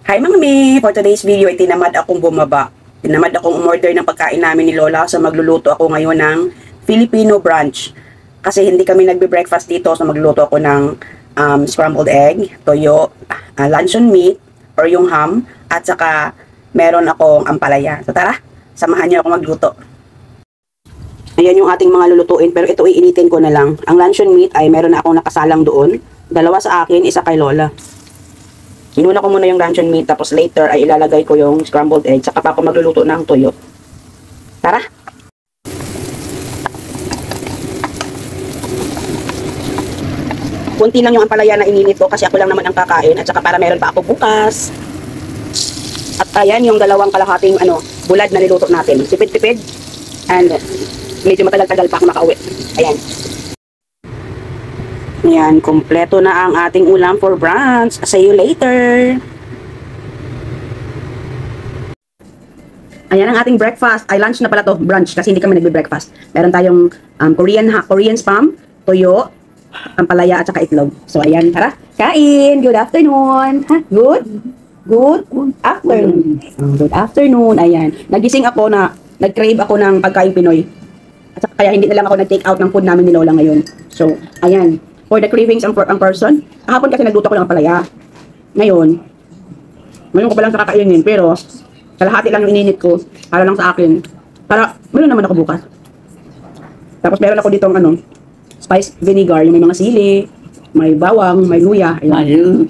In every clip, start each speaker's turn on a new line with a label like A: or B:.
A: Hi mga mi! For today's video ay tinamad akong bumaba. Tinamad akong umorder ng pagkain namin ni Lola so magluluto ako ngayon ng Filipino brunch. Kasi hindi kami nagbe-breakfast dito so magluluto ako ng scrambled egg, toyo, luncheon meat or yung ham at saka meron akong ampalaya. So tara, samahan niyo ako magluto. Ayan yung ating mga lulutuin pero ito iinitin ko na lang. Ang luncheon meat ay meron na akong nakasalang doon. Dalawa sa akin, isa kay Lola. Inuna ko muna yung luncheon meat, tapos later ay ilalagay ko yung scrambled egg, saka pa ako magluluto ng toyo. Tara! Kunti lang yung ampalaya na ininit ko kasi ako lang naman ang kakain, at saka para meron pa ako bukas. At ayan yung dalawang kalahating bulad na niluto natin. Tipid-tipid, and medyo matagal-tagal pa ako makauwi. Ayan. Yan, kompleto na ang ating ulam for brunch. See you later! Ayan ang ating breakfast. Ay, lunch na pala to. Brunch kasi hindi kami nagbe-breakfast. Meron tayong Korean spam, toyo, ampalaya at saka itlog. So, ayan, tara. Kain! Good afternoon! Ha? Good? Good afternoon. Good afternoon. Ayan. Nagising ako na, nag-crave ako ng pagkain Pinoy. At saka kaya hindi na lang ako nag-take out ng food namin ni Lola ngayon. So, ayan. For the cravings ang person. Kahapon kasi nagluto ko ng palaya. Ngayon ko pa lang sa kakainin. Pero, kalahati lang yung ininit ko. Para lang sa akin. Para, meron naman ako bukas. Tapos meron ako ditong spice vinegar. Yung may mga sili, may bawang, may luya. Ayun.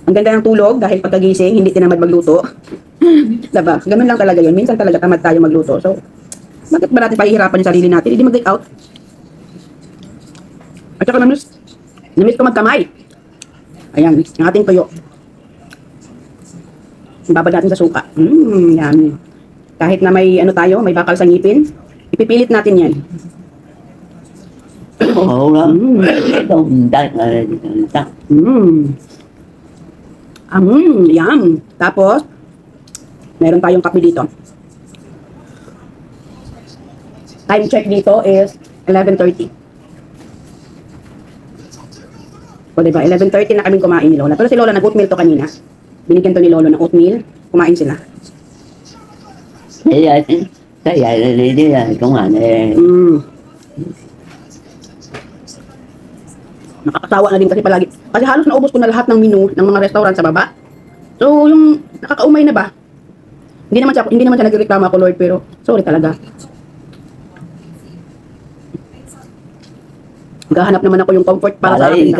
A: Ang ganda ng tulog dahil pagkagising, hindi tinamad magluto. Diba? Ganun lang talaga yun. Minsan talaga tamad tayo magluto. So, bakit ba natin pahihirapan yung sarili natin? Hindi mag-take out. At saka namiss ko magkamay. Ayan, yung ating tuyo. Ibabad natin sa suka. Yan. Kahit na may may bakal sa ngipin, ipipilit natin yan. Yum. Tapos, meron tayong kape dito. Time check dito is 11:30. O diba, 11:30 na kaming kumain ni Lola. Pero si Lola nag-oatmeal to kanina. Binigyan to ni Lolo ng oatmeal. Kumain sila. Nakakasawa na din kasi palagi. Kasi halos naubos ko na lahat ng menu ng mga restaurant sa baba. So, yung nakakaumay na ba? Hindi naman siya nagreklamo ako, Lord, pero sorry talaga. Gahanap naman ako yung comfort para sa akin.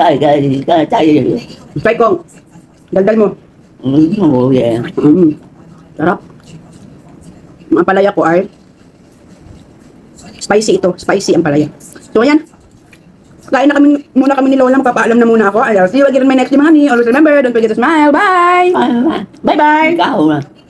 A: Try kong. Daldal mo. Sarap. Ang palaya ko ay spicy ito. Spicy ang palaya. So, ayan. Kain na muna kami ni Lola. Magpapaalam na muna ako. I'll see you again in my next video, honey. Always remember, don't forget to smile. Bye! Bye-bye!